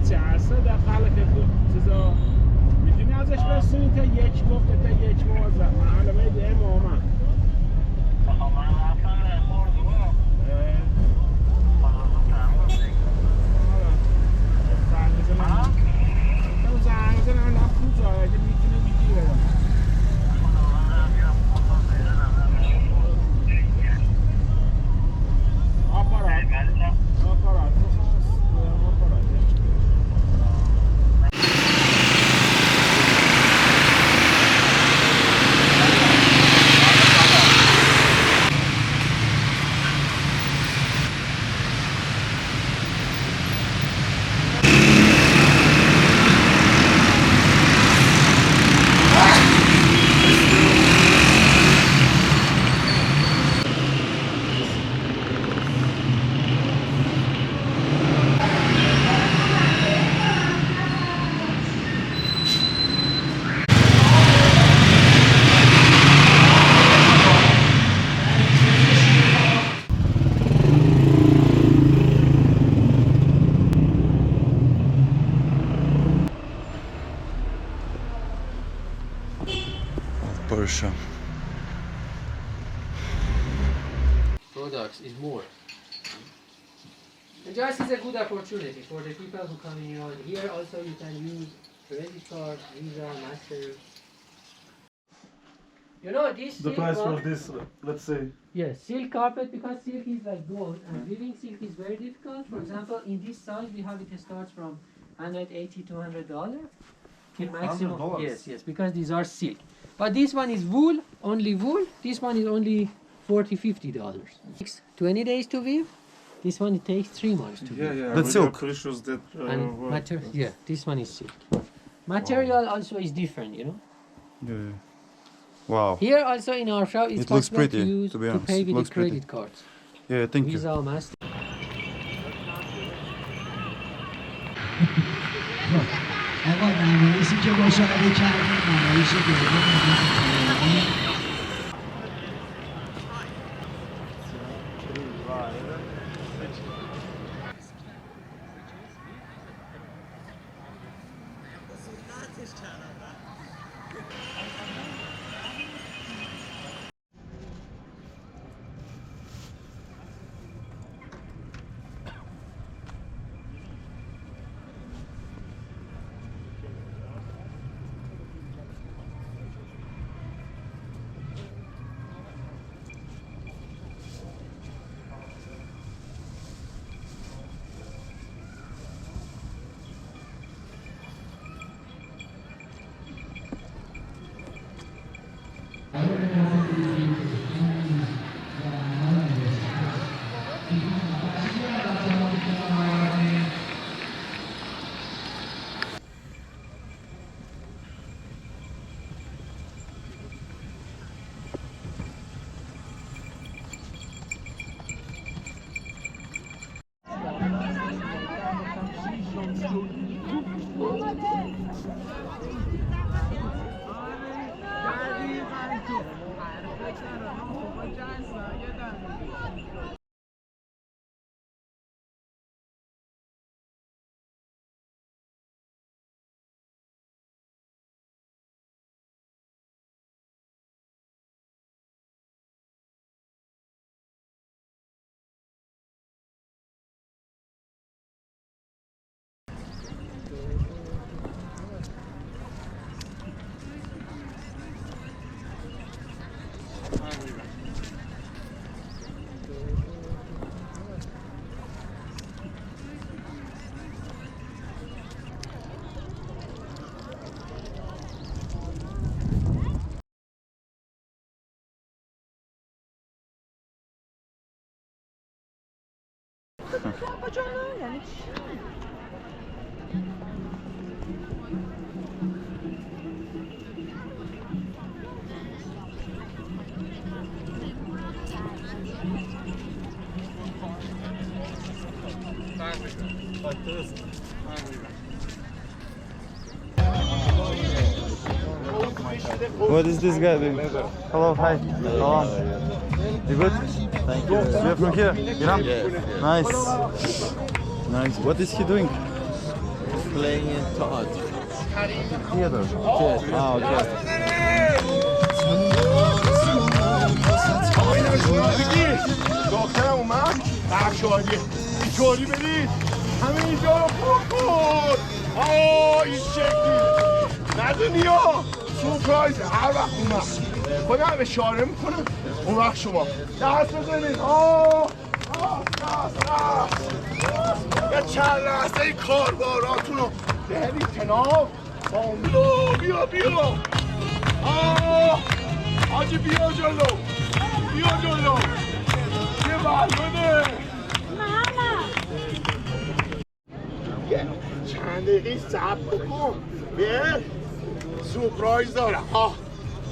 بچه هست در خلق چیزا میتونی ازش برسونی تا یک گفته تا یک موازه من حالا باید امامم Persian. Products is more. And just is a good opportunity for the people who come in Iran. Here also you can use credit card, Visa, Master. You know this. The price for this, let's say. Yes, silk carpet because silk is like gold and weaving silk is very difficult. For example, in this size we have it starts from $180 to $200 till maximum. $100? Yes, because these are silk. But this one is wool, only wool. This one is only $40-50. Takes 20 days to weave. This one it takes 3 months to weave. Yeah. That's silk. That, And yeah, this one is silk. Material also is different, you know. Yeah. Wow. Here also in our shop it's It looks possible pretty, to use to be to honest. pay It with looks the credit pretty. cards. Yeah, thank you. Visa, Master. آقا نمایشی که مشاهده کردیم نمایش دوم What is this guy doing? Hello, hi. Hello. You good? Thank you. You're from here? Iran? Yes. Nice. Nice. What is he doing? playing in theater. Ah, okay. دخترم اومد بخشادی اینطوری برید همه اینجا رو پر کن این شکلی ندونی ها سورپرایز هر وقت اومد خودم اشاره میکنم اون وقت شما دست بزنید یه چند لحظه این کارباراتون رو بهرید کنار بیا حاجی بیا جلو یه برگونه چند دقیقه صبر بکن بیا سورپرایز دارم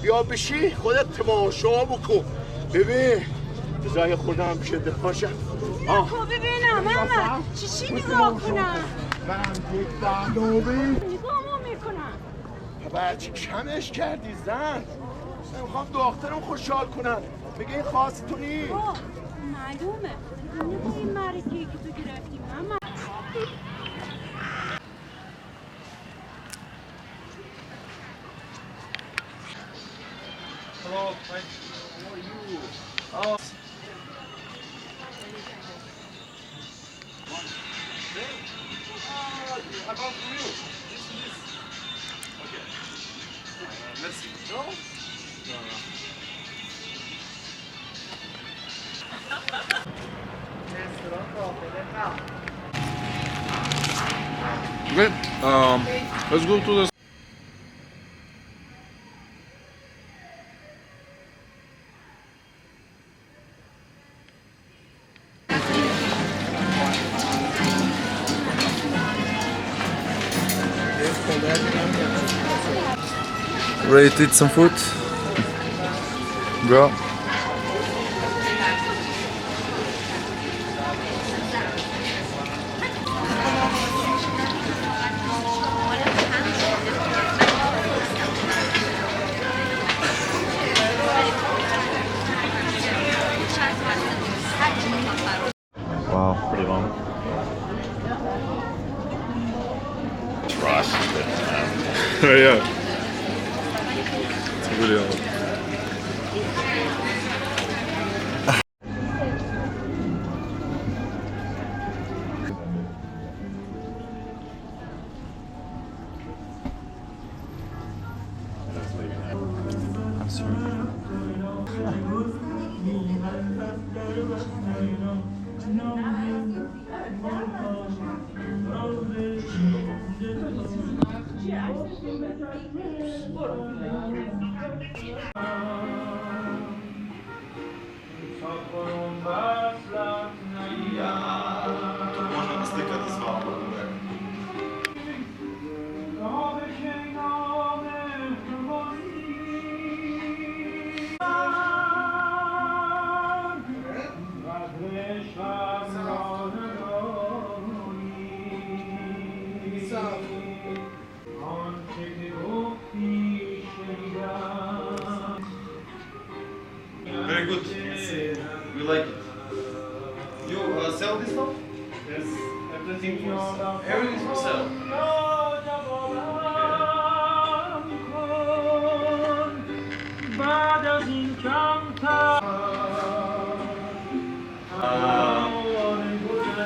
بیا بشی خودت تماشا بکن ببین بذار خودم پیش دفاشم ببینم ماما چی نگاه کنم من یک برنامه نگاه میکنم بچه کمش کردی زن میخوام دخترم خوشحال کنم بگه این خاص تو نیست معلومه با این مرگی که تو گرفتی ماما Hello, hi. How are you? Oh. I got for you. This. Okay. Let's see. No? Great. Let's go to the. Ready to eat some food, bro? Wow, pretty long. Yeah. It's really long. I'm sorry. Very good. We like it. You sell this stuff? Yes, everything for sale. Everything's for sale.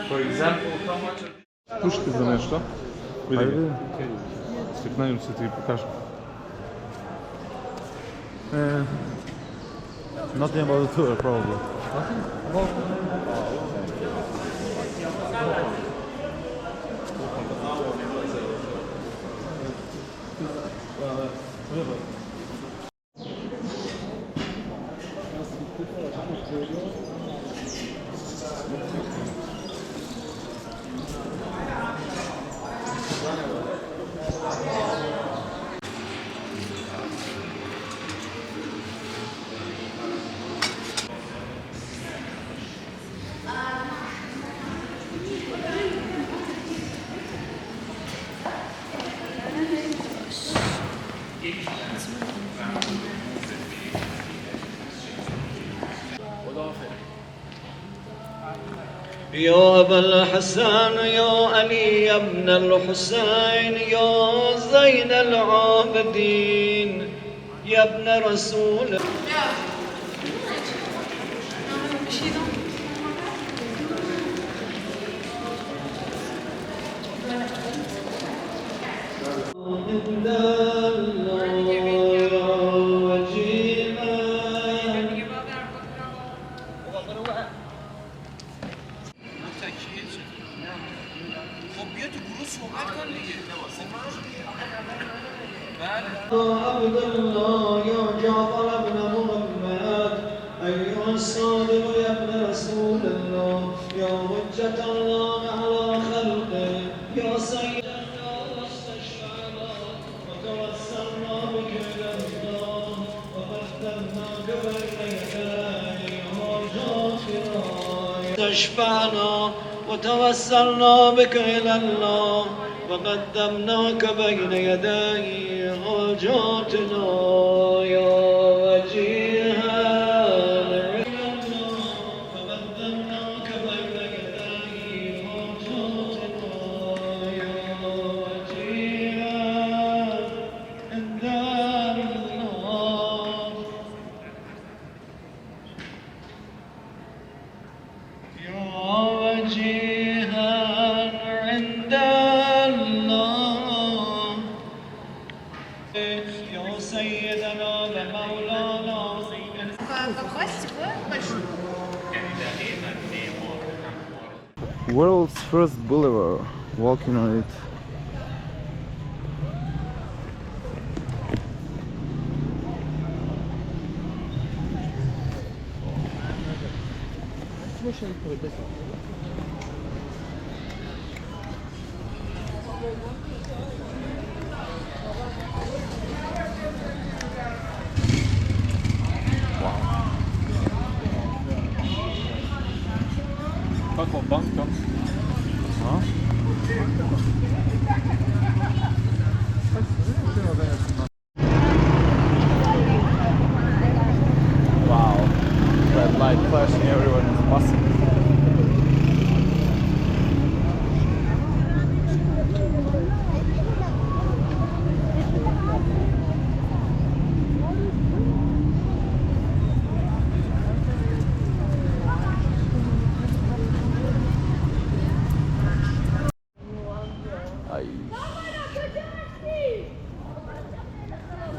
For example, how much are Пушки за нещо. Хайде. Стикнем се ти ги покажа. Nothing about the tour, probably. يا أبا الحسن يا علي يا ابن الحسين يا زين العابدين يا ابن رسول عبد الله يا جعفر بن محمد أيها الصادق يا ابن رسول الله يا حجة الله على خلقه يا سيدنا واستشفعنا وتوسلنا بك إلى الله وقدمناك بين يدي حاجاتنا استشفعنا وتوسلنا بك إلى الله وقدمناك بين يدي حاجاتنا يا وجيها وقدمناك بين يدي حاجاتنا يا وجيها عند الله يا وجيها عند يا سيدنا ومولانا World's first boulevard. Walking on it. Каква банка? Huh? Wow. Red light flashing, everyone is passing.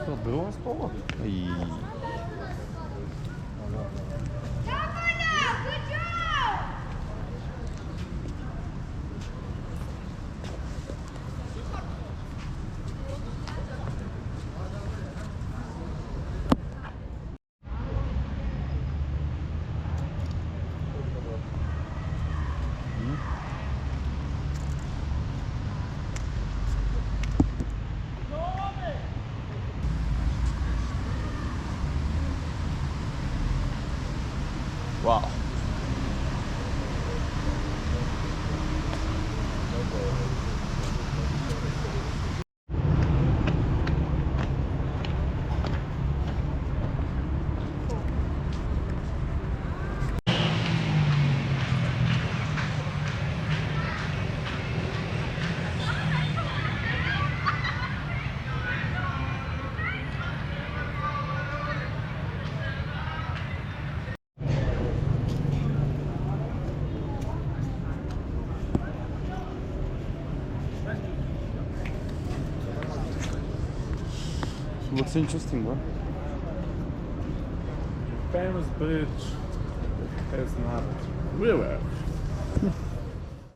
Что, было стало? Wow. Looks interesting, bro. Famous bridge is not really